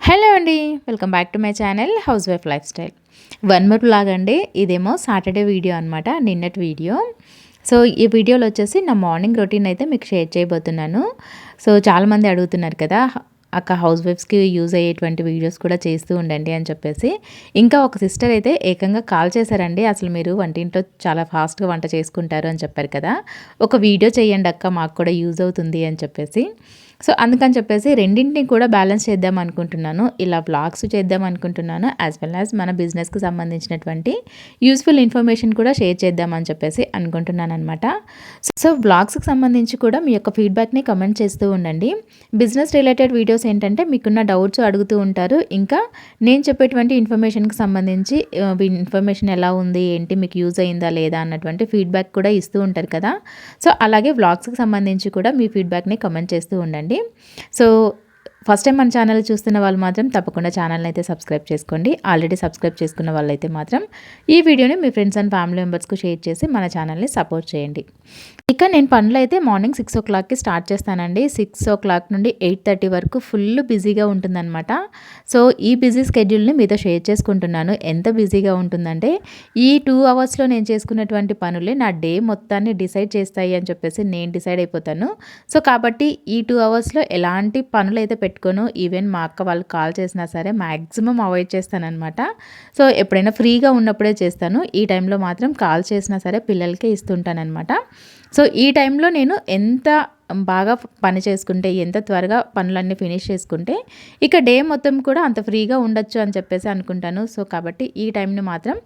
Hello అండి. Welcome back to my channel house wife life style. One more vlog అండి. ఇదేమో Saturday video అనమాట, నిన్నటి వీడియో. సో ఈ వీడియోలో వచ్చేసి నా మార్నింగ్ రొటీన్ అయితే మీకు షేర్ చేయబోతున్నాను. సో చాలామంది అడుగుతున్నారు కదా, అక్క హౌస్ వైఫ్స్కి యూజ్ అయ్యేటువంటి వీడియోస్ కూడా చేస్తూ ఉండండి అని చెప్పేసి. ఇంకా ఒక సిస్టర్ అయితే ఏకంగా కాల్ చేశారండి, అసలు మీరు వంటింట్లో చాలా ఫాస్ట్గా వంట చేసుకుంటారు అని చెప్పారు కదా, ఒక వీడియో చేయండి అక్క, మాకు కూడా యూజ్ అవుతుంది అని చెప్పేసి. సో అందుకని చెప్పేసి రెండింటిని కూడా బ్యాలెన్స్ చేద్దాం అనుకుంటున్నాను. ఇలా వ్లాగ్స్ చేద్దాం అనుకుంటున్నాను, యాజ్ వెల్ యాజ్ మన బిజినెస్కి సంబంధించినటువంటి యూస్ఫుల్ ఇన్ఫర్మేషన్ కూడా షేర్ చేద్దామని చెప్పేసి అనుకుంటున్నాను అనమాట. సో వ్లాగ్స్కి సంబంధించి కూడా మీ యొక్క ఫీడ్బ్యాక్ని కమెంట్ చేస్తూ ఉండండి. బిజినెస్ రిలేటెడ్ వీడియోస్ ఏంటంటే మీకున్న డౌట్స్ అడుగుతూ ఉంటారు, ఇంకా నేను చెప్పేటువంటి ఇన్ఫర్మేషన్కి సంబంధించి ఇన్ఫర్మేషన్ ఎలా ఉంది ఏంటి, మీకు యూజ్ అయిందా లేదా అన్నటువంటి ఫీడ్బ్యాక్ కూడా ఇస్తూ ఉంటారు కదా. సో అలాగే వ్లాగ్స్కి సంబంధించి కూడా మీ ఫీడ్బ్యాక్ని కమెంట్ చేస్తూ ఉండండి. సో ఫస్ట్ టైం మన ఛానల్ చూస్తున్న వాళ్ళు మాత్రం తప్పకుండా ఛానల్ని అయితే సబ్స్క్రైబ్ చేసుకోండి. ఆల్రెడీ సబ్స్క్రైబ్ చేసుకున్న వాళ్ళైతే మాత్రం ఈ వీడియోని మీ ఫ్రెండ్స్ అండ్ ఫ్యామిలీ మెంబర్స్కు షేర్ చేసి మన ఛానల్ని సపోర్ట్ చేయండి. ఇక నేను పనులు అయితే మార్నింగ్ 6 o'clockకి స్టార్ట్ చేస్తానండి. 6 o'clock నుండి 8:30 వరకు ఫుల్ బిజీగా ఉంటుందన్నమాట. సో ఈ బిజీ స్కెడ్యూల్ని మీతో షేర్ చేసుకుంటున్నాను. ఎంత బిజీగా ఉంటుందంటే ఈ 2 అవర్స్లో నేను చేసుకున్నటువంటి పనులే నా డే మొత్తాన్ని డిసైడ్ చేస్తాయి అని చెప్పేసి నేను డిసైడ్ అయిపోతాను. సో కాబట్టి ఈ 2 అవర్స్లో ఎలాంటి పనులు అయితే పెట్టుకోను. ఈవెన్ మా అక్క వాళ్ళు కాల్ చేసినా సరే మ్యాక్సిమం అవాయిడ్ చేస్తానన్నమాట. సో ఎప్పుడైనా ఫ్రీగా ఉన్నప్పుడే చేస్తాను. ఈ టైంలో మాత్రం కాల్ చేసినా సరే పిల్లలకే ఇస్తుంటానన్నమాట. సో ఈ టైంలో నేను ఎంత బాగా పని చేసుకుంటే, ఎంత త్వరగా పనులన్నీ ఫినిష్ చేసుకుంటే ఇక డే మొత్తం కూడా అంత ఫ్రీగా ఉండొచ్చు అని చెప్పేసి అనుకుంటాను. సో కాబట్టి ఈ టైంని మాత్రం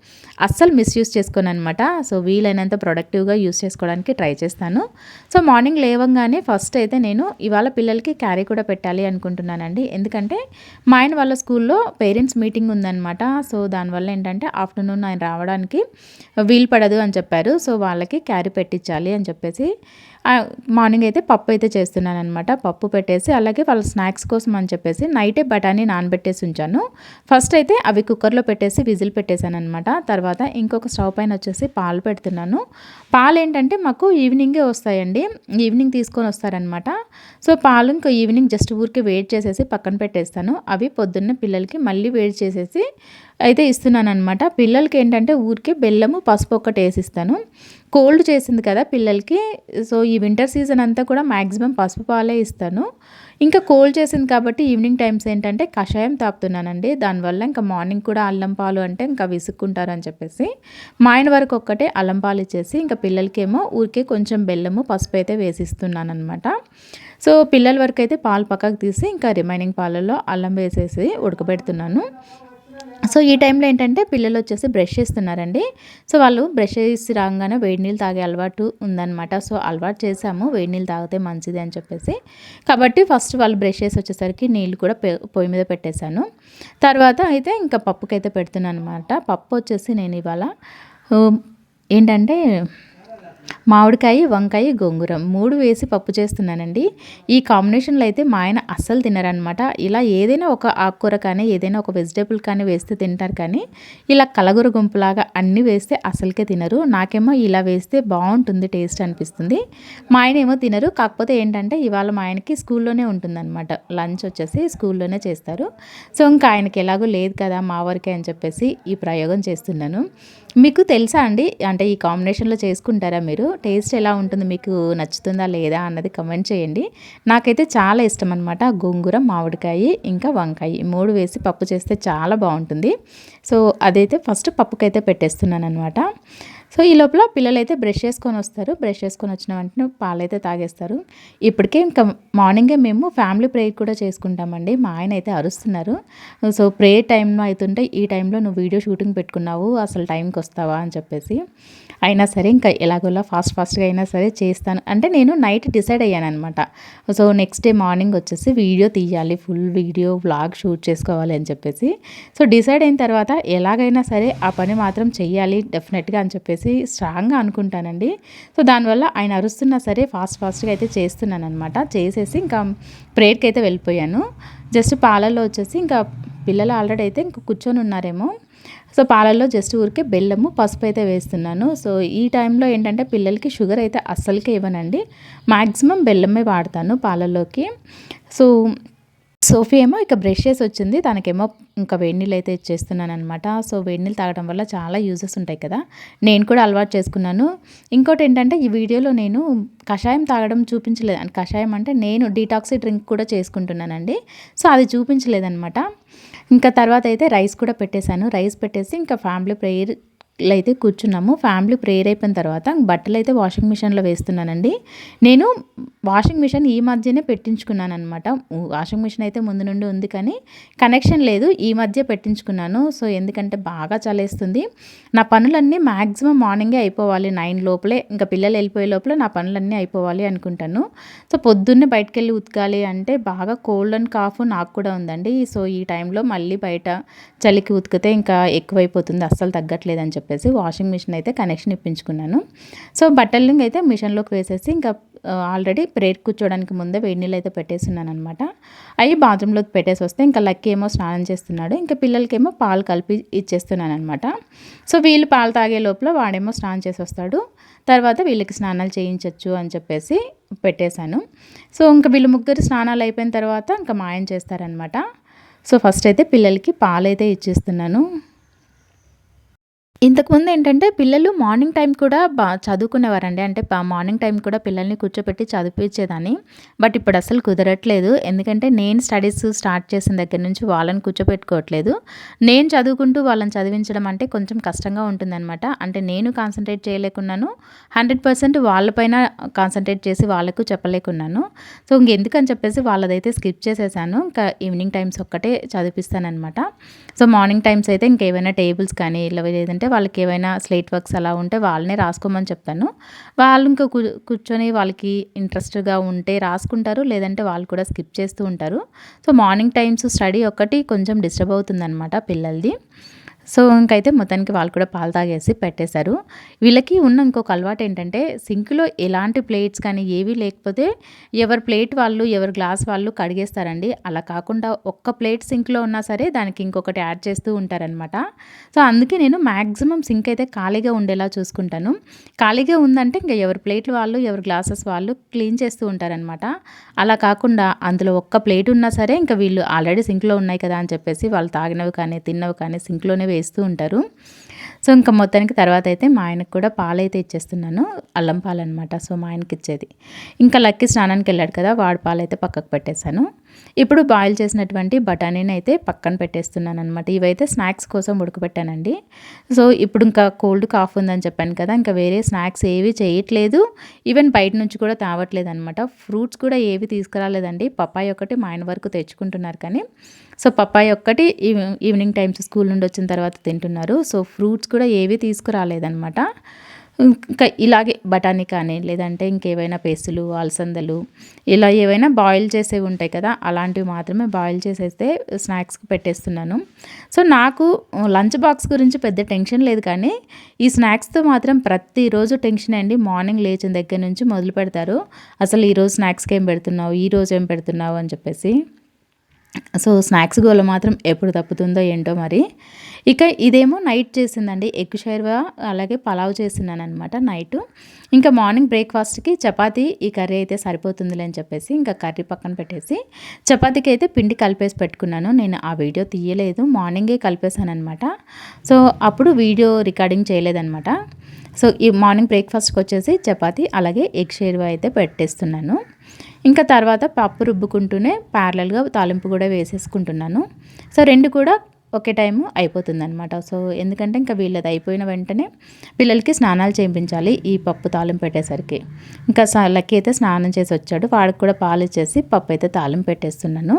అస్సలు మిస్యూజ్ చేసుకోను అనమాట. సో వీలైనంత ప్రొడక్టివ్గా యూస్ చేసుకోవడానికి ట్రై చేస్తాను. సో మార్నింగ్ లేవంగానే ఫస్ట్ అయితే నేను ఇవాళ పిల్లలకి క్యారీ కూడా పెట్టాలి అనుకుంటున్నానండి. ఎందుకంటే మా ఆయన వాళ్ళ స్కూల్లో పేరెంట్స్ మీటింగ్ ఉందన్నమాట. సో దానివల్ల ఏంటంటే ఆఫ్టర్నూన్ ఆయన రావడానికి వీలు పడదు అని చెప్పారు. సో వాళ్ళకి క్యారీ పెట్టించాలి అని చెప్పేసి మార్నింగ్ అయితే పప్పు అయితే చేస్తున్నాను అనమాట. పప్పు పెట్టేసి అలాగే వాళ్ళ స్నాక్స్ కోసం అని చెప్పేసి నైటే బఠానీ నానబెట్టేసి ఉంచాను. ఫస్ట్ అయితే అవి కుక్కర్లో పెట్టేసి విజిల్ పెట్టేశాను అనమాట. తర్వాత ఇంకొక స్టవ్ పైన వచ్చేసి పాలు పెడుతున్నాను. పాలు ఏంటంటే మాకు ఈవినింగే వస్తాయండి, ఈవినింగ్ తీసుకొని వస్తారనమాట. సో పాలు ఇంకా ఈవినింగ్ జస్ట్ ఊరికే వేడి చేసేసి పక్కన పెట్టేస్తాను. అవి పొద్దున్నే పిల్లలకి మళ్ళీ వేడి చేసేసి అయితే ఇస్తున్నాను అనమాట. పిల్లలకి ఏంటంటే ఊరికే బెల్లము పసుపు ఒక్కటి వేసిస్తాను. కోల్డ్ చేసింది కదా పిల్లలకి, సో ఈ వింటర్ సీజన్ అంతా కూడా మ్యాక్సిమం పసుపు పాలే ఇస్తాను. ఇంకా కోల్డ్ చేసింది కాబట్టి ఈవినింగ్ టైమ్స్ ఏంటంటే కషాయం తాపుతున్నానండి. దానివల్ల ఇంకా మార్నింగ్ కూడా అల్లం పాలు అంటే ఇంకా విసుక్కుంటారని చెప్పేసి మా ఆయన వరకు ఒక్కటే అల్లం పాలు ఇచ్చేసి ఇంకా పిల్లలకేమో ఊరికే కొంచెం బెల్లము పసుపు అయితే వేసిస్తున్నాను అనమాట. సో పిల్లల వరకు అయితే పాలు పక్కకు తీసి ఇంకా రిమైనింగ్ పాలల్లో అల్లం వేసేసి ఉడకబెడుతున్నాను. సో ఈ టైంలో ఏంటంటే పిల్లలు వచ్చేసి బ్రష్ చేస్తున్నారండి. సో వాళ్ళు బ్రష్ చేసి రాగానే వేడి నీళ్ళు తాగే అలవాటు ఉందన్నమాట. సో అలవాటు చేసాము, వేడి నీళ్ళు తాగితే మంచిది అని చెప్పేసి. కాబట్టి ఫస్ట్ వాళ్ళు బ్రష్ చేసి వచ్చేసరికి నీళ్ళు కూడా పొయ్యి మీద పెట్టేశాను. తర్వాత అయితే ఇంకా పప్పుకైతే పెడుతున్నాను అనమాట. పప్పు వచ్చేసి నేను ఇవాళ ఏంటంటే మామిడికాయ, వంకాయ, గోంగూర 3 వేసి పప్పు చేస్తున్నానండి. ఈ కాంబినేషన్లో అయితే మా ఆయన అస్సలు తినరనమాట. ఇలా ఏదైనా ఒక ఆకుకూర కానీ ఏదైనా ఒక వెజిటేబుల్ కానీ వేస్తే తింటారు, కానీ ఇలా కలగూర గుంపులాగా అన్నీ వేస్తే అసలుకే తినరు. నాకేమో ఇలా వేస్తే బాగుంటుంది, టేస్ట్ అనిపిస్తుంది. మా ఆయన ఏమో తినరు. కాకపోతే ఏంటంటే ఇవాళ మా ఆయనకి స్కూల్లోనే ఉంటుందన్నమాట, లంచ్ వచ్చేసి స్కూల్లోనే చేస్తారు. సో ఇంకా ఆయనకి ఎలాగో లేదు కదా మా వరకే అని చెప్పేసి ఈ ప్రయోగం చేస్తున్నాను. మీకు తెలుసా అండి, అంటే ఈ కాంబినేషన్లో చేసుకుంటారా మీరు? టేస్ట్ ఎలా ఉంటుంది, మీకు నచ్చుతుందా లేదా అన్నది కమెంట్ చేయండి. నాకైతే చాలా ఇష్టం అనమాట. గోంగూర, మామిడికాయ ఇంకా వంకాయ 3 వేసి పప్పు చేస్తే చాలా బాగుంటుంది. సో అదైతే ఫస్ట్ పప్పుకైతే పెట్టేస్తున్నాను అనమాట. సో ఈ లోపల పిల్లలైతే బ్రష్ చేసుకొని వస్తారు. బ్రష్ చేసుకొని వచ్చిన వెంటనే పాలైతే తాగేస్తారు. ఇప్పటికే ఇంకా మార్నింగే మేము ఫ్యామిలీ ప్రేయర్ కూడా చేసుకుంటామండి. మా ఆయన అయితే అరుస్తున్నారు. సో ప్రేయర్ టైంలో అవుతుంటే ఈ టైంలో నువ్వు వీడియో షూటింగ్ పెట్టుకున్నావు, అసలు టైంకి వస్తావా అని చెప్పేసి. అయినా సరే ఇంకా ఎలాగోలా ఫాస్ట్గా అయినా సరే చేస్తాను అంటే నేను నైట్ డిసైడ్ అయ్యాను అనమాట. సో నెక్స్ట్ డే మార్నింగ్ వచ్చేసి వీడియో తీయాలి, ఫుల్ వీడియో వ్లాగ్ షూట్ చేసుకోవాలి అని చెప్పేసి. సో డిసైడ్ అయిన తర్వాత ఎలాగైనా సరే ఆ పని మాత్రం చెయ్యాలి డెఫినెట్గా అని చెప్పేసి స్ట్రాంగ్గా అనుకుంటానండి. సో దానివల్ల ఆయన అరుస్తున్నా సరే ఫాస్ట్గా అయితే చేస్తున్నాను అనమాట. చేసేసి ఇంకా ప్రేయర్కి అయితే వెళ్ళిపోయాను. జస్ట్ పాలల్లో వచ్చేసి ఇంకా పిల్లలు ఆల్రెడీ అయితే ఇంకా కూర్చొని ఉన్నారేమో. సో పాలల్లో జస్ట్ ఊరికే బెల్లము పసుపు అయితే వేస్తున్నాను. సో ఈ టైంలో ఏంటంటే పిల్లలకి షుగర్ అయితే అస్సలకే ఇవ్వనండి, మ్యాక్సిమం బెల్లమే వాడతాను పాలల్లోకి. సో సోఫీ ఏమో ఇక బ్రష్ చేసి వచ్చింది. తనకేమో ఇంకా వేడి నీళ్ళు అయితే ఇచ్చేస్తున్నాననమాట. సో వేడి నీళ్ళు తాగడం వల్ల చాలా యూజెస్ ఉంటాయి కదా! నేను కూడా అలవాటు చేసుకున్నాను. ఇంకోటేంటంటే ఈ వీడియోలో నేను కషాయం తాగడం చూపించలేదు. కషాయం అంటే నేను డీటాక్సీ డ్రింక్ కూడా చేసుకుంటున్నానండి. సో అది చూపించలేదనమాట. ఇంకా తర్వాత అయితే రైస్ కూడా పెట్టేశాను. రైస్ పెట్టేసి ఇంకా ఫ్యామిలీ ప్రేయర్ అయితే కూర్చున్నాము. ఫ్యామిలీ ప్రేయర్ అయిపోయిన తర్వాత బట్టలు అయితే వాషింగ్ మిషన్లో వేస్తున్నానండి. నేను వాషింగ్ మిషన్ ఈ మధ్యనే పెట్టించుకున్నాను అనమాట. వాషింగ్ మిషన్ అయితే ముందు నుండి ఉంది కానీ కనెక్షన్ లేదు. ఈ మధ్య పెట్టించుకున్నాను. సో ఎందుకంటే బాగా చలేస్తుంది. నా పనులన్నీ మ్యాక్సిమం మార్నింగే అయిపోవాలి 9 లోపలే. ఇంకా పిల్లలు వెళ్ళిపోయే లోపల నా పనులన్నీ అయిపోవాలి అనుకుంటాను. సో పొద్దున్నే బయటకెళ్ళి ఉతకాలి అంటే బాగా కోల్డ్ అండ్ కాఫ్ నాకు కూడా ఉందండి. సో ఈ టైంలో మళ్ళీ బయట చలికి ఉతికితే ఇంకా ఎక్కువైపోతుంది, అస్సలు తగ్గట్లేదని చెప్పేసి వాషింగ్ మిషన్ అయితే కనెక్షన్ ఇప్పించుకున్నాను. సో బట్టలు అయితే మిషన్లోకి వేసేసి ఇంకా ఆల్రెడీ ప్రేయర్ కూర్చోడానికి ముందే వేడి నీళ్ళు అయితే పెట్టేస్తున్నాను అనమాట. అవి బాత్రూంలో పెట్టేసి వస్తే ఇంకా లక్కీ ఏమో స్నానం చేస్తున్నాడు. ఇంకా పిల్లలకేమో పాలు కలిపి ఇచ్చేస్తున్నాను అనమాట. సో వీళ్ళు పాలు తాగే లోపల వాడేమో స్నానం చేసి వస్తాడు. తర్వాత వీళ్ళకి స్నానాలు చేయించవచ్చు అని చెప్పేసి పెట్టేశాను. సో ఇంకా వీళ్ళు ముగ్గురు స్నానాలు అయిపోయిన తర్వాత ఇంకా మా ఆయన చేస్తారనమాట. సో ఫస్ట్ అయితే పిల్లలకి పాలైతే ఇచ్చేస్తున్నాను. ఇంతకుముందు ఏంటంటే పిల్లలు మార్నింగ్ టైం కూడా చదువుకునేవారండి. అంటే మార్నింగ్ టైం కూడా పిల్లల్ని కూర్చోపెట్టి చదివించేదాన్ని. బట్ ఇప్పుడు అసలు కుదరట్లేదు. ఎందుకంటే నేను స్టడీస్ స్టార్ట్ చేసిన దగ్గర నుంచి వాళ్ళని కూర్చోపెట్టుకోవట్లేదు. నేను చదువుకుంటూ వాళ్ళని చదివించడం అంటే కొంచెం కష్టంగా ఉంటుందన్నమాట. అంటే నేను కాన్సన్ట్రేట్ చేయలేకున్నాను. 100% వాళ్ళపైన కాన్సన్ట్రేట్ చేసి వాళ్ళకు చెప్పలేకున్నాను. సో ఇంకెందుకని చెప్పేసి వాళ్ళదైతే స్కిప్ చేసేసాను. ఇంకా ఈవినింగ్ టైమ్స్ ఒక్కటే చదివిస్తానమాట. సో మార్నింగ్ టైమ్స్ అయితే ఇంకేమైనా టేబుల్స్ కానీ ఇలా లేదంటే వాళ్ళకి ఏమైనా స్లేట్ వర్క్స్ అలా ఉంటే వాళ్ళనే రాసుకోమని చెప్తాను. వాళ్ళు ఇంకా కూర్చొని వాళ్ళకి ఇంట్రెస్ట్గా ఉంటే రాసుకుంటారు, లేదంటే వాళ్ళు కూడా స్కిప్ చేస్తూ ఉంటారు. సో మార్నింగ్ టైమ్స్ స్టడీ ఒక్కటి కొంచెం డిస్టర్బ్ అవుతుందన్నమాట పిల్లలది. సో ఇంకైతే మొత్తానికి వాళ్ళు కూడా పాలు తాగేసి పెట్టేశారు. వీళ్ళకి ఉన్న ఇంకొక అలవాటు ఏంటంటే సింక్లో ఎలాంటి ప్లేట్స్ కానీ ఏవి లేకపోతే ఎవరి ప్లేట్ వాళ్ళు ఎవరి గ్లాస్ వాళ్ళు కడిగేస్తారండి. అలా కాకుండా ఒక్క ప్లేట్ సింక్లో ఉన్నా సరే దానికి ఇంకొకటి యాడ్ చేస్తూ ఉంటారనమాట. సో అందుకే నేను మ్యాక్సిమం సింక్ అయితే ఖాళీగా ఉండేలా చూసుకుంటాను. ఖాళీగా ఉందంటే ఇంకా ఎవరి ప్లేట్లు వాళ్ళు ఎవరి గ్లాసెస్ వాళ్ళు క్లీన్ చేస్తూ ఉంటారనమాట. అలా కాకుండా అందులో ఒక్క ప్లేట్ ఉన్నా సరే ఇంకా వీళ్ళు ఆల్రెడీ సింక్లో ఉన్నాయి కదా అని చెప్పేసి వాళ్ళు తాగినవి కానీ తిన్నవి కానీ సింక్లోనే వేస్తూ ఉంటారు. సో ఇంకా మొత్తానికి తర్వాత అయితే మా ఆయనకు కూడా పాలైతే ఇచ్చేస్తున్నాను. అల్లం పాలు అనమాట. సో మా ఆయనకి ఇచ్చేది. ఇంకా లక్కీ స్నానానికి వెళ్ళాడు కదా, వాడి పాలైతే పక్కకు పెట్టేశాను. ఇప్పుడు బాయిల్ చేసినటువంటి బఠానీని అయితే పక్కన పెట్టేస్తున్నాను అనమాట. ఇవైతే స్నాక్స్ కోసం ఉడకబెట్టానండి. సో ఇప్పుడు ఇంకా కోల్డ్ కాఫ్ ఉందని చెప్పాను కదా, ఇంకా వేరే స్నాక్స్ ఏవి చేయట్లేదు. ఈవెన్ బయట నుంచి కూడా తేవట్లేదు అనమాట. ఫ్రూట్స్ కూడా ఏవి తీసుకురాలేదండి. పప్పాయి ఒకటి మా ఆయన వరకు తెచ్చుకుంటున్నారు కానీ, సో పప్పాయి ఒక్కటి ఈవినింగ్ టైమ్స్ స్కూల్ నుండి వచ్చిన తర్వాత తింటున్నారు. సో ఫ్రూట్స్ కూడా ఏవి తీసుకురాలేదనమాట. ఇంకా ఇలాగే బఠానీ కానీ లేదంటే ఇంకేవైనా పెసులు అలసందలు ఇలా ఏవైనా బాయిల్ చేసేవి ఉంటాయి కదా, అలాంటివి మాత్రమే బాయిల్ చేసేస్తే స్నాక్స్కి పెట్టేస్తున్నాను. సో నాకు లంచ్ బాక్స్ గురించి పెద్ద టెన్షన్ లేదు కానీ ఈ స్నాక్స్తో మాత్రం ప్రతిరోజు టెన్షన్ అండి. మార్నింగ్ లేచిన దగ్గర నుంచి మొదలు పెడతారు. అసలు ఈరోజు స్నాక్స్కి ఏం పెడుతున్నావు, ఈరోజు ఏం పెడుతున్నావు అని చెప్పేసి. సో స్నాక్స్ గోల మాత్రం ఎప్పుడు తప్పుతుందో ఏంటో మరి. ఇక ఇదేమో నైట్ చేసిందండి. ఎగ్ షైర్వా అలాగే పలావ్ చేస్తున్నాను అనమాట నైటు. ఇంకా మార్నింగ్ బ్రేక్ఫాస్ట్కి చపాతీ ఈ కర్రీ అయితే సరిపోతుందిలే అని చెప్పేసి ఇంకా కర్రీ పక్కన పెట్టేసి చపాతీకి అయితే పిండి కలిపేసి పెట్టుకున్నాను. నేను ఆ వీడియో తీయలేదు, మార్నింగే కలిపేశాను అనమాట. సో అప్పుడు వీడియో రికార్డింగ్ చేయలేదన్నమాట. సో ఈ మార్నింగ్ బ్రేక్ఫాస్ట్కి వచ్చేసి చపాతీ అలాగే ఎగ్ షేర్వా అయితే పెట్టేస్తున్నాను. ఇంకా తర్వాత పప్పు రుబ్బుకుంటూనే ప్యారలల్గా తాలింపు కూడా వేసేసుకుంటున్నాను. సో రెండు కూడా ఒకే టైము అయిపోతుందన్నమాట. సో ఎందుకంటే ఇంకా వీళ్ళది అయిపోయిన వెంటనే పిల్లలకి స్నానాలు చేయించాలి ఈ పప్పు తాలింపు పెట్టేసరికి. ఇంకా లక్కీ అయితే స్నానం చేసి వచ్చాడు, వాడికి కూడా పాలు ఇచ్చేసి పప్పు అయితే తాలింపు పెట్టేస్తున్నాను.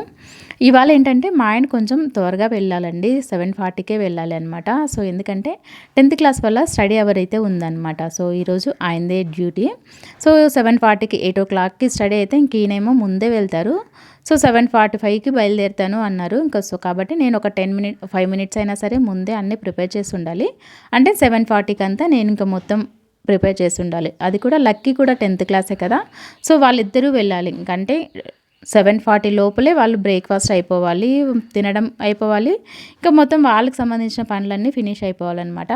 ఇవాళ ఏంటంటే మా ఆయన కొంచెం త్వరగా వెళ్ళాలండి, 7:40కే వెళ్ళాలి అనమాట. సో ఎందుకంటే 10th క్లాస్ వల్ల స్టడీ అవర్ అయితే ఉందన్నమాట. సో ఈరోజు ఆయనదే డ్యూటీ. సో 7:40కి 8 o'clockకి స్టడీ అయితే ఇంక ఈయనేమో ముందే వెళ్తారు. సో 7:45కి బయలుదేరుతాను అన్నారు. ఇంకా సో కాబట్టి నేను ఒక 5 minutes అయినా సరే ముందే అన్నీ ప్రిపేర్ చేసి ఉండాలి. అంటే 7:40కి అంతా నేను ఇంకా మొత్తం ప్రిపేర్ చేసి ఉండాలి. అది కూడా లక్కీ కూడా 10th క్లాసే కదా, సో వాళ్ళిద్దరూ వెళ్ళాలి. ఇంకంటే 7:40 లోపలే వాళ్ళు బ్రేక్ఫాస్ట్ అయిపోవాలి, తినడం అయిపోవాలి, ఇంకా మొత్తం వాళ్ళకి సంబంధించిన పనులన్నీ ఫినిష్ అయిపోవాలన్నమాట.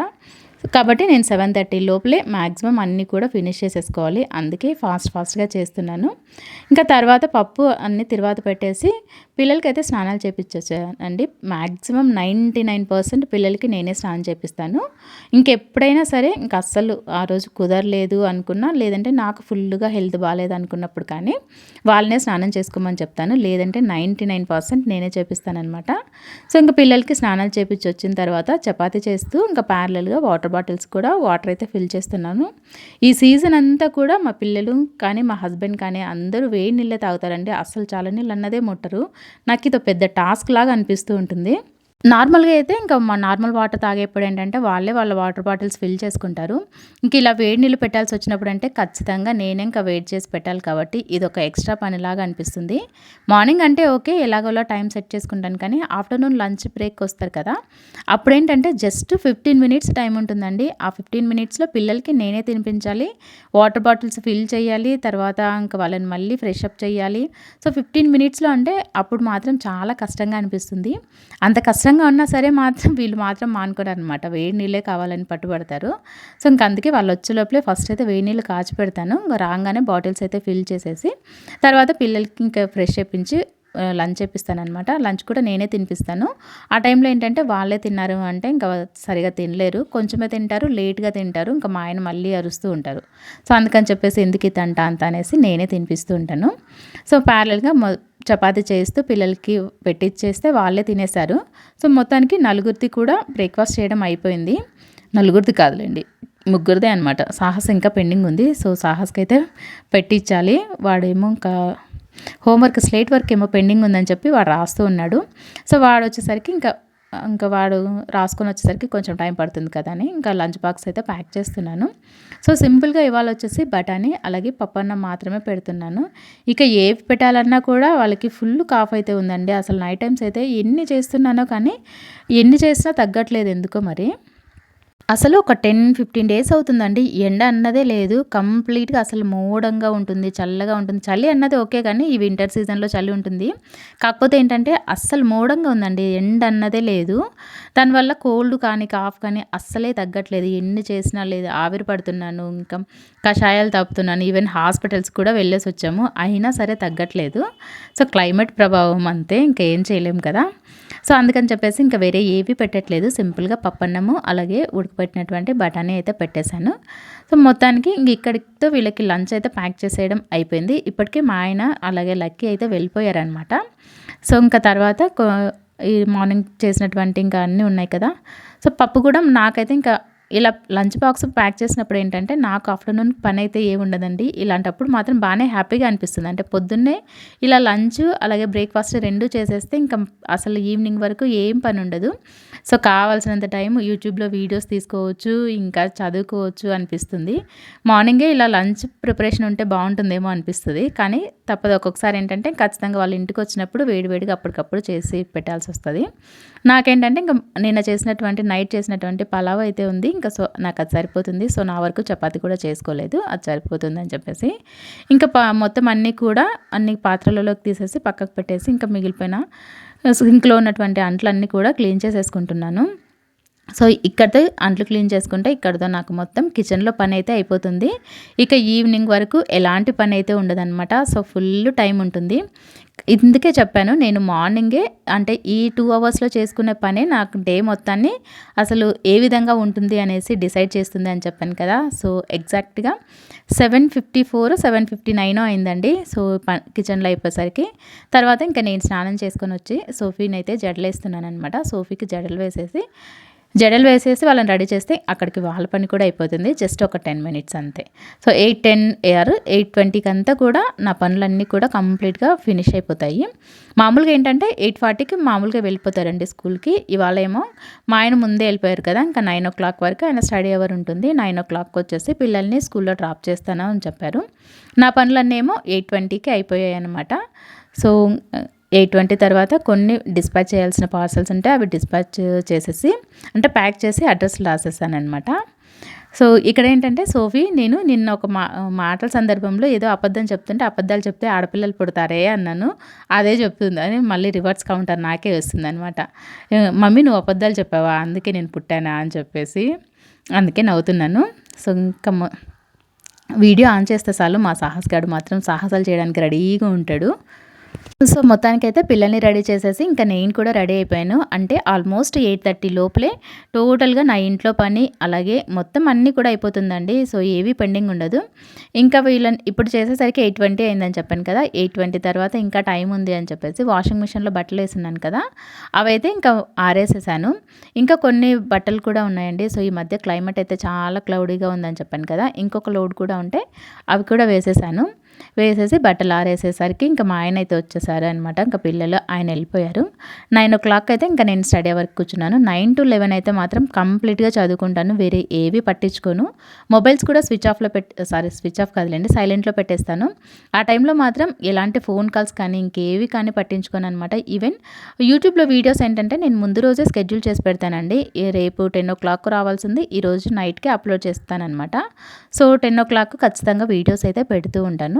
కాబట్టి నేను 7:30 లోపలే మ్యాక్సిమం అన్నీ కూడా ఫినిష్ చేసేసుకోవాలి. అందుకే ఫాస్ట్‌గా చేస్తున్నాను. ఇంకా తర్వాత పప్పు అన్నీ తిరువాత పెట్టేసి పిల్లలకైతే స్నానాలు చేపిచ్చేసానండి. మ్యాక్సిమం 99% పిల్లలకి నేనే స్నానం చేపిస్తాను. ఇంకెప్పుడైనా సరే ఇంక అస్సలు ఆ రోజు కుదరలేదు అనుకున్నా, లేదంటే నాకు ఫుల్లుగా హెల్త్ బాలేదనుకున్నప్పుడు కానీ వాళ్ళనే స్నానం చేసుకోమని చెప్తాను. లేదంటే 99% నేనే చేపిస్తాననమాట. సో, ఇంక పిల్లలకి స్నానాలు చేపిచ్చి వచ్చిన తర్వాత చపాతీ చేస్తూ ఇంకా ప్యారలల్‌గా వాటర్ బాటిల్స్ కూడా వాటర్ అయితే ఫిల్ చేస్తున్నాను. ఈ సీజన్ అంతా కూడా మా పిల్లలు కానీ, మా హస్బెండ్ కానీ అందరూ వేడి నీళ్ళే తాగుతారండి. అస్సలు చల్లనీళ్ళు అన్నదే ముట్టరు. నాకిదో పెద్ద టాస్క్ లాగా అనిపిస్తూ ఉంటుంది. నార్మల్‌గా అయితే ఇంకా నార్మల్ వాటర్ తాగేప్పుడు ఏంటంటే వాళ్ళ వాటర్ బాటిల్స్ ఫిల్ చేసుకుంటారు. ఇంక ఇలా వేడి నీళ్ళు పెట్టాల్సొచ్చినప్పుడు అంటే ఖచ్చితంగా నేనే ఇంకా వెయిట్ చేసి పెట్టాలి కాబట్టి ఇదొక ఎక్స్‌ట్రా పనిలాగా అనిపిస్తుంది. మార్నింగ్ అంటే ఓకే. ఎలాగోలా టైం సెట్ చేసుకుంటాను కానీ ఆఫ్టర్‌నూన్ లంచ్ బ్రేక్‌కొస్తారు కదా! అప్పుడేంటంటే జస్ట్ 15 మినిట్స్ టైం ఉంటుందండి. ఆ 15 మినిట్స్‌లో పిల్లలకి నేనే తినిపించాలి. వాటర్ బాటిల్స్ ఫిల్ చేయాలి. తర్వాత ఇంక వాళ్ళని మళ్ళీ ఫ్రెష్ అప్ చేయాలి. సో, 15 మినిట్స్‌లో అంటే అప్పుడు మాత్రం చాలా కష్టంగా అనిపిస్తుంది. అంత కష్టంగా ఉన్నా సరే మాత్రం వీళ్ళు మాత్రం మానుకోరనమాట. వేడి నీళ్ళే కావాలని పట్టుబడతారు. సో, ఇంక అందుకే వాళ్ళొచ్చే లోపలే ఫస్ట్ అయితే వేడి నీళ్ళు కాచి పెడతాను. ఇంక రాంగానే బాటిల్స్ అయితే ఫిల్ చేసేసి తర్వాత పిల్లలకి ఇంకా ఫ్రెష్ చేపించి లంచ్ చేపిస్తాననమాట. లంచ్ కూడా నేనే తినిపిస్తాను. ఆ టైంలో ఏంటంటే వాళ్ళే తిన్నారు అంటే ఇంకా సరిగ్గా తినలేరు. కొంచెమే తింటారు, లేట్‌గా తింటారు. ఇంకా మా ఆయన మళ్ళీ అరుస్తూ ఉంటారు. సో, అందుకని చెప్పేసి ఎందుకు ఈ తంట అంత అనేసి నేనే తినిపిస్తూ ఉంటాను. సో, ప్యారలల్‌గా చపాతీ చేస్తూ పిల్లలకి పెట్టిచ్చేస్తే వాళ్ళే తినేశారు. సో, మొత్తానికి నలుగురిది కూడా బ్రేక్‌ఫాస్ట్ చేయడం అయిపోయింది. నలుగురిది కాదులెండి. ముగ్గురిదే అనమాట. సాహస్ ఇంకా పెండింగ్ ఉంది. సో, సాహస్‌కైతే పెట్టిచ్చాలి. వాడేమో ఇంకా హోంవర్క్ స్లేట్ వర్క్ ఏమో పెండింగ్ ఉందని చెప్పి వాడు రాస్తూ ఉన్నాడు. సో, వాడొచ్చేసరికి ఇంకా వాడు రాసుకొని వచ్చేసరికి కొంచెం టైం పడుతుంది కదా అని ఇంకా లంచ్ బాక్స్ అయితే ప్యాక్ చేస్తున్నాను. సో, సింపుల్‌గా ఇవాళ వచ్చేసి బఠానీ అలాగే పప్పన్నం మాత్రమే పెడుతున్నాను. ఇక ఏవి పెట్టాలన్నా కూడా వాళ్ళకి ఫుల్ కాఫ్ అయితే ఉందండి. అసలు నైట్ టైమ్స్ అయితే ఎన్ని చేస్తున్నానో కానీ ఎన్ని చేసినా తగ్గట్లేదు ఎందుకో మరి. అసలు ఒక 10, 15 డేస్ అవుతుందండి. ఎండ అన్నదే లేదు. కంప్లీట్‌గా అసలు మోడంగా ఉంటుంది. చల్లగా ఉంటుంది. చలి అన్నది ఓకే గానీ, ఈ వింటర్ సీజన్‌లో చలి ఉంటుంది. కాకపోతే ఏంటంటే, అస్సలు మోడంగా ఉందండి. ఎండ అన్నదే లేదు. దానివల్ల కోల్డ్ కానీ, కాఫ్ కానీ అస్సలే తగ్గట్లేదు. ఎన్ని చేసినా లేదు. ఆవిరి పడుతున్నాను. ఇంకా కషాయాలు తాగుతున్నాను. ఈవెన్ హాస్పిటల్స్ కూడా వెళ్ళేసొచ్చాము. అయినా సరే తగ్గట్లేదు. సో, క్లైమేట్ ప్రభావం అంతే. ఇంకేం చేయలేము కదా! సో, అందుకని చెప్పేసి ఇంకా వేరే ఏవి పెట్టట్లేదు. సింపుల్‌గా పప్పన్నము, అలాగే ఉడకబెట్టినటువంటి బఠానీ అయితే పెట్టేశాను. సో, మొత్తానికి ఇంక ఇక్కడితో వీళ్ళకి లంచ్ అయితే ప్యాక్ చేసేయడం అయిపోయింది. ఇప్పటికే మా ఆయన అలాగే లక్కీ అయితే వెళ్ళిపోయారనమాట. సో, ఇంకా తర్వాత ఈ మార్నింగ్ చేసినటువంటి ఇంకా అన్నీ ఉన్నాయి కదా! సో, పప్పు కూడా నాకైతే ఇంకా ఇలా లంచ్ బాక్స్ ప్యాక్ చేసినప్పుడు ఏంటంటే, నాకు ఆఫ్టర్‌నూన్ పనైతే ఏముండదండి. ఇలాంటప్పుడు మాత్రం బానే హ్యాపీగా అనిపిస్తుంది. అంటే పొద్దున్నే ఇలా లంచ్ అలాగే బ్రేక్‌ఫాస్ట్ 2 చేసేస్తే ఇంకా అసలు ఈవినింగ్ వరకు ఏం పనుండదు. సో, కావాల్సినంత టైం యూట్యూబ్‌లో వీడియోస్ తీసుకోవచ్చు, ఇంకా చదువుకోవచ్చు అనిపిస్తుంది. మార్నింగే ఇలా లంచ్ ప్రిపరేషన్ ఉంటే బావుంటుందేమో అనిపిస్తది. కానీ తప్పదు ఒక్కొక్కసారి ఏంటంటే ఖచ్చితంగా వాళ్ళ ఇంటికొచ్చినప్పుడు వేడివేడిగా అప్పటికప్పుడు చేసి పెట్టాల్సొస్తది. నాకేంటంటే ఇంక నిన్న చేసినటువంటి నైట్ చేసినటువంటి పలావ్ అయితే ఉంది. ఇంకా సో, నాకది సరిపోతుంది. సో, నా వరకు చపాతీ కూడా చేసుకోలేదు. అది సరిపోతుందని చెప్పేసి. ఇంకా మొత్తం అన్నీ కూడా అన్ని పాత్రలలోకి తీసేసి పక్కకు పెట్టేసి ఇంకా మిగిలిపోయిన సింక్‌లో ఉన్నటువంటి అంట్లన్నీ కూడా క్లీన్ చేసేసుకుంటున్నాను. సో, ఇక్కడితో అంట్లు క్లీన్ చేసుకుంటే ఇక్కడితో నాకు మొత్తం కిచెన్‌లో పనైతే అయిపోతుంది. ఇక ఈవినింగ్ వరకు ఎలాంటి పనైతే ఉండదనమాట. సో, ఫుల్ టైం ఉంటుంది. ఇందుకే చెప్పాను నేను మార్నింగే అంటే ఈ 2 అవర్స్‌లో చేసుకునే పనే నాకు డే మొత్తాన్ని అసలు ఏ విధంగా ఉంటుంది అనేసి డిసైడ్ చేస్తుంది అని చెప్పాను కదా! సో, ఎగ్జాక్ట్‌గా 7:54, 7:59 అయిందండి. సో, కిచెన్‌లో అయిపోయేసరికి. తర్వాత ఇంక నేను స్నానం చేసుకొనొచ్చి సోఫీనైతే జడలేస్తున్నాననమాట. సోఫీకి జడలు వేసేసి వాళ్ళని రెడీ చేస్తే అక్కడికి వాళ్ళ పని కూడా అయిపోతుంది. జస్ట్ ఒక 10 మినిట్స్ అంతే. సో, 8:10 ఆర్ 8:20కి అంతా కూడా నా పనులన్నీ కూడా కంప్లీట్‌గా ఫినిష్ అయిపోతాయి. మామూలుగా ఏంటంటే 8:40కి మామూలుగా వెళ్ళిపోతారండి స్కూల్‌కి. ఇవాళ ఏమో మా ఆయన ముందే వెళ్ళిపోయారు కదా! ఇంకా 9:00 వరకు ఆయన స్టడీ అవర్ ఉంటుంది. 9:00కి వచ్చేసి పిల్లల్ని స్కూల్‌లో డ్రాప్ చేస్తాను అని చెప్పారు. నా పనులన్నీ ఏమో 8:20కి అయిపోయాయన్నమాట. సో, 8:20 తర్వాత కొన్ని డిస్పాచ్ చేయాల్సిన పార్సెల్స్ ఉంటే అవి డిస్పాచ్ చేసేసి అంటే ప్యాక్ చేసి అడ్రస్‌లు రాసేసాననమాట. సో, ఇక్కడేంటంటే సోఫీ నేను నిన్న ఒక మాటల సందర్భంలో ఏదో అబద్ధం చెప్తుంటే అబద్ధాలు చెప్తే ఆడపిల్లలు పుడతారే అన్నాను. అదే చెప్తుంది అని మళ్ళీ రివర్స్ కౌంటర్ నాకే వస్తుందనమాట. మమ్మీ నువ్వు అబద్ధాలు చెప్పావా? అందుకే నేను పుట్టానా అని చెప్పేసి. అందుకే నవ్వుతున్నాను. సో, ఇంకా వీడియో ఆన్ చేస్తే చాలు మా సాహస్ గాడు మాత్రం సాహసాలు చేయడానికి రెడీగా ఉంటాడు. సో, మొత్తానికైతే పిల్లల్ని రెడీ చేసేసి ఇంకా నేను కూడా రెడీ అయిపోయాను. అంటే ఆల్మోస్ట్ 8:30 లోపలే టోటల్‌గా నా ఇంట్లో పని అలాగే మొత్తం అన్నీ కూడా అయిపోతుందండి. సో, ఏవి పెండింగ్ ఉండదు. ఇంకా వీళ్ళని ఇప్పుడు చేసేసరికి 8:20 అయిందని చెప్పాను కదా! 8:20 తర్వాత ఇంకా టైం ఉంది అని చెప్పేసి వాషింగ్ మిషన్‌లో బట్టలేసున్నాను కదా! అవైతే ఇంకా ఆరేసేసాను. ఇంకా కొన్ని బట్టలు కూడా ఉన్నాయండి. సో, ఈ మధ్య క్లైమేట్ అయితే చాలా క్లౌడీగా ఉందని చెప్పాను కదా! ఇంకొక లోడ్ కూడా ఉంటే అవి కూడా వేసేసాను. వేసేసి బట్టలు ఆరేసేసరికి ఇంకా మా ఆయన అయితే వచ్చేసారనమాట. ఇంకా పిల్లలు ఆయన వెళ్ళిపోయారు. 9:00 అయితే ఇంకా నేను స్టడీ అవర్కి కూర్చున్నాను. 9-11 అయితే మాత్రం కంప్లీట్‌గా చదువుకుంటాను. వేరే ఏవి పట్టించుకోను. మొబైల్స్ కూడా స్విచ్ ఆఫ్ కాదులెండి, సైలెంట్‌లో పెట్టేస్తాను. ఆ టైంలో మాత్రం ఎలాంటి ఫోన్ కాల్స్ కానీ ఇంకేవి కానీ పట్టించుకోననమాట. ఈవెన్ యూట్యూబ్‌లో వీడియోస్ ఏంటంటే నేను ముందు రోజే షెడ్యూల్ చేసి పెడతానండి. రేపు 10:00 రావాల్సింది ఈరోజు నైట్‌కే అప్లోడ్ చేస్తాననమాట. సో, 10:00 ఖచ్చితంగా వీడియోస్ అయితే పెడుతూ ఉంటాను.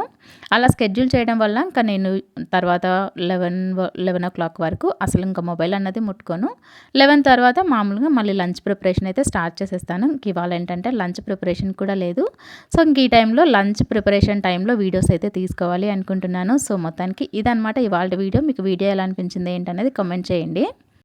అలా షెడ్యూల్ చేయడం వల్ల ఇంకా నేను తర్వాత 11 వరకు అసలు ఇంకా మొబైల్ అన్నది ముట్టుకోను. 11 తర్వాత మామూలుగా మళ్ళీ లంచ్ ప్రిపరేషన్ అయితే స్టార్ట్ చేసేస్తాను. ఇంక ఇవాళ ఏంటంటే లంచ్ ప్రిపరేషన్ కూడా లేదు. సో, ఇంక ఈ టైంలో లంచ్ ప్రిపరేషన్ టైంలో వీడియోస్ అయితే తీసుకోవాలి అనుకుంటున్నాను. సో, మొత్తానికి ఇదనమాట ఇవాల్టి వీడియో. మీకు వీడియో ఎలా అనిపించింది ఏంటనేది కామెంట్ చేయండి.